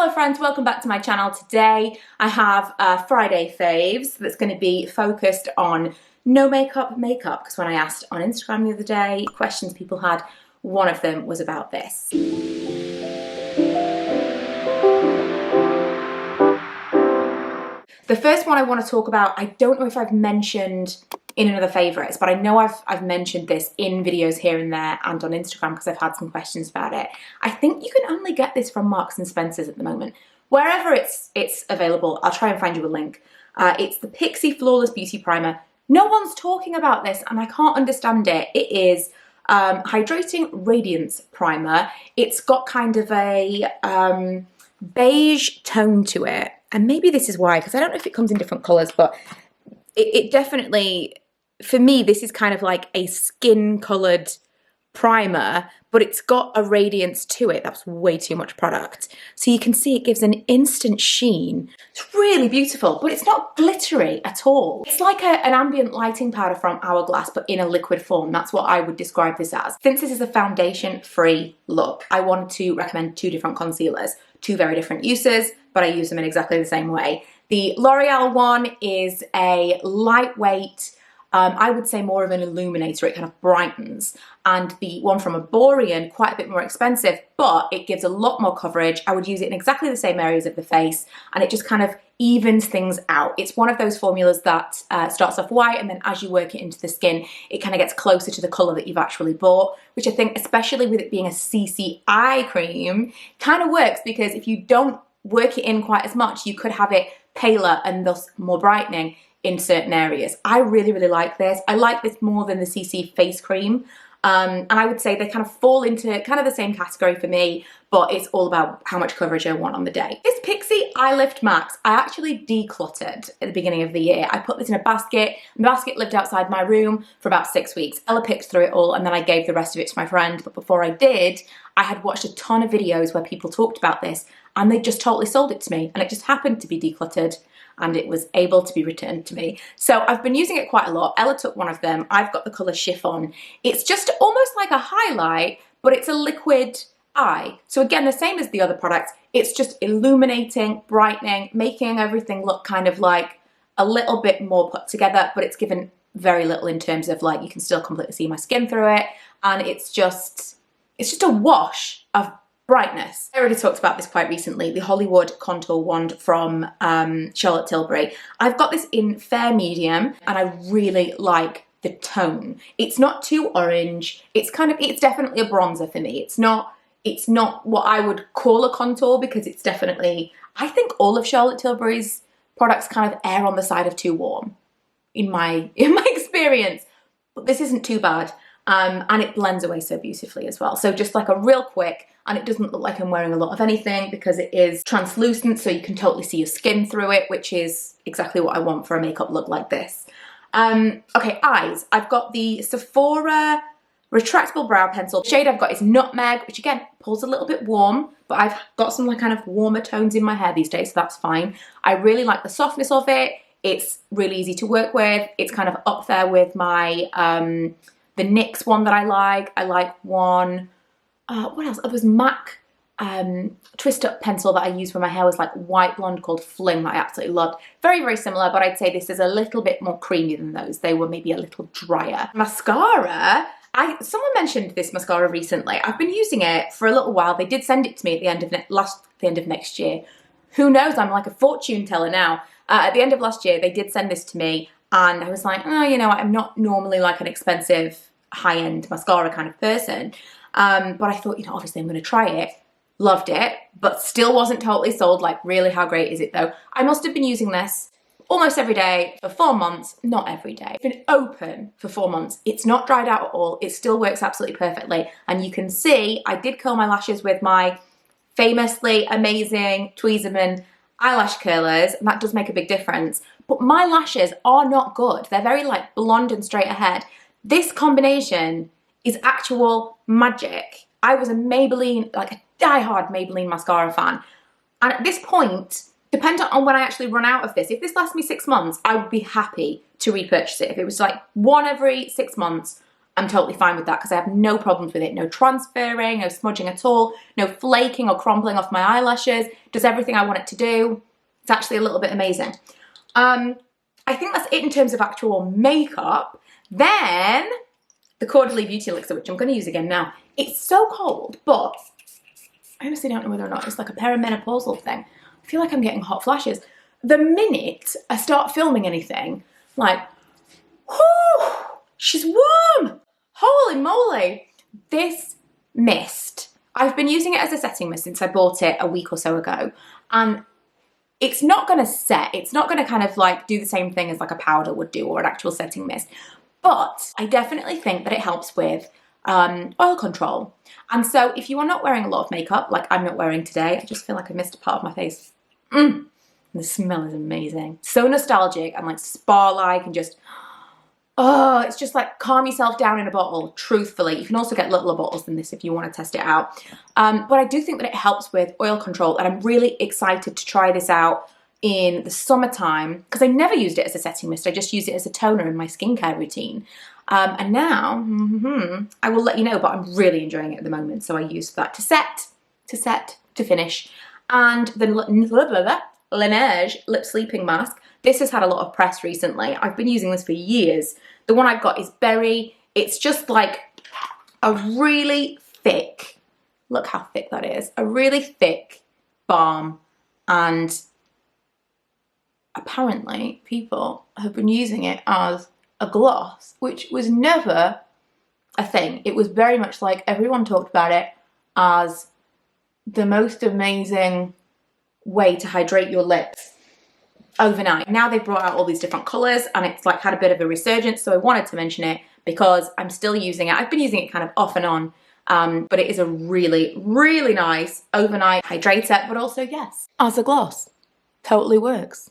Hello friends, welcome back to my channel. Today I have Friday Faves that's going to be focused on no makeup because when I asked on Instagram the other day questions people had, one of them was about this. The first one I want to talk about, I don't know if I've mentioned in another favourites, but I know I've mentioned this in videos here and there and on Instagram because I've had some questions about it. I think you can only get this from Marks and Spencer's at the moment. Wherever it's available, I'll try and find you a link. It's the Pixi Flawless Beauty Primer. No one's talking about this and I can't understand it. It is Hydrating Radiance Primer. It's got kind of a beige tone to it. And maybe this is why, because I don't know if it comes in different colours, but it definitely, for me, this is kind of like a skin-coloured primer, but it's got a radiance to it. That's way too much product. So you can see it gives an instant sheen. It's really beautiful, but it's not glittery at all. It's like an ambient lighting powder from Hourglass, but in a liquid form. That's what I would describe this as. Since this is a foundation-free look, I wanted to recommend two different concealers, two very different uses, but I use them in exactly the same way. The L'Oreal one is a lightweight, I would say more of an illuminator, it kind of brightens. And the one from Erborian, quite a bit more expensive, but it gives a lot more coverage. I would use it in exactly the same areas of the face, and it just kind of evens things out. It's one of those formulas that starts off white, and then as you work it into the skin, it kind of gets closer to the colour that you've actually bought, which I think, especially with it being a CC Eye cream, kind of works, because if you don't work it in quite as much, you could have it paler and thus more brightening in certain areas. I really, really like this. I like this more than the CC face cream. And I would say they kind of fall into kind of the same category for me, but it's all about how much coverage I want on the day. This Pixi Eye Lift Max, I actually decluttered at the beginning of the year. I put this in a basket. The basket lived outside my room for about 6 weeks. Ella picked through it all and then I gave the rest of it to my friend. But before I did, I had watched a ton of videos where people talked about this and they just totally sold it to me. And it just happened to be decluttered and it was able to be returned to me. So I've been using it quite a lot. Ella took one of them. I've got the colour Chiffon. It's just almost like a highlight, but it's a liquid eye. So again, the same as the other products, it's just illuminating, brightening, making everything look kind of like a little bit more put together, but it's given very little in terms of like, you can still completely see my skin through it. And it's just a wash of brightness. I already talked about this quite recently, the Hollywood Contour Wand from Charlotte Tilbury. I've got this in fair medium and I really like the tone. It's not too orange. It's definitely a bronzer for me. It's not what I would call a contour because it's definitely, I think all of Charlotte Tilbury's products kind of err on the side of too warm in my experience, but this isn't too bad. And it blends away so beautifully as well. So just like a real quick, and it doesn't look like I'm wearing a lot of anything because it is translucent, so you can totally see your skin through it, which is exactly what I want for a makeup look like this. Okay, eyes. I've got the Sephora Retractable Brow Pencil. The shade I've got is Nutmeg, which again, pulls a little bit warm, but I've got some like kind of warmer tones in my hair these days, so that's fine. I really like the softness of it. It's really easy to work with. It's kind of up there with my, the NYX one that I like. I like one, what else? It was MAC twist up pencil that I used when my hair was like white blonde called Fling that I absolutely loved. Very, very similar, but I'd say this is a little bit more creamy than those. They were maybe a little drier. Mascara, someone mentioned this mascara recently. I've been using it for a little while. They did send it to me at the end of next year. Who knows? I'm like a fortune teller now. At the end of last year, they did send this to me and I was like, oh, you know, I'm not normally like an expensive high-end mascara kind of person. But I thought, you know, obviously I'm going to try it. Loved it, but still wasn't totally sold. Like, really, how great is it though? I must have been using this almost every day for 4 months. Not every day. It's been open for 4 months. It's not dried out at all. It still works absolutely perfectly. And you can see I did curl my lashes with my famously amazing Tweezerman eyelash curlers, and that does make a big difference. But my lashes are not good. They're very like blonde and straight ahead. This combination is actual magic. I was a Maybelline, like a die-hard Maybelline mascara fan. And at this point, depending on when I actually run out of this, if this lasts me 6 months, I would be happy to repurchase it. If it was like one every 6 months, I'm totally fine with that because I have no problems with it. No transferring, no smudging at all, no flaking or crumbling off my eyelashes. Does everything I want it to do. It's actually a little bit amazing. I think that's it in terms of actual makeup. Then the Caudalie Beauty Elixir, which I'm going to use again now. It's so cold, but I honestly don't know whether or not it's like a perimenopausal thing. I feel like I'm getting hot flashes. The minute I start filming anything, like, whoo, she's warm. Holy moly. This mist, I've been using it as a setting mist since I bought it a week or so ago. And it's not going to set. It's not going to kind of like do the same thing as like a powder would do or an actual setting mist. But I definitely think that it helps with oil control. And so if you are not wearing a lot of makeup, like I'm not wearing today, I just feel like I missed a part of my face. The smell is amazing. So nostalgic and like spa-like and just, oh, it's just like calm yourself down in a bottle, truthfully. You can also get littler bottles than this if you want to test it out. But I do think that it helps with oil control, and I'm really excited to try this out in the summertime because I never used it as a setting mist. I just used it as a toner in my skincare routine. And now, I will let you know, but I'm really enjoying it at the moment. So I used that to set, to finish. And the Laneige Lip Sleeping Mask. This has had a lot of press recently. I've been using this for years. The one I've got is berry. It's just like a really thick, look how thick that is, a really thick balm. And apparently people have been using it as a gloss, which was never a thing. It was very much like everyone talked about it as the most amazing way to hydrate your lips overnight. Now they've brought out all these different colours and it's like had a bit of a resurgence, so I wanted to mention it because I'm still using it. I've been using it kind of off and on, but it is a really, really nice overnight hydrator, but also, yes, as a gloss. Totally works.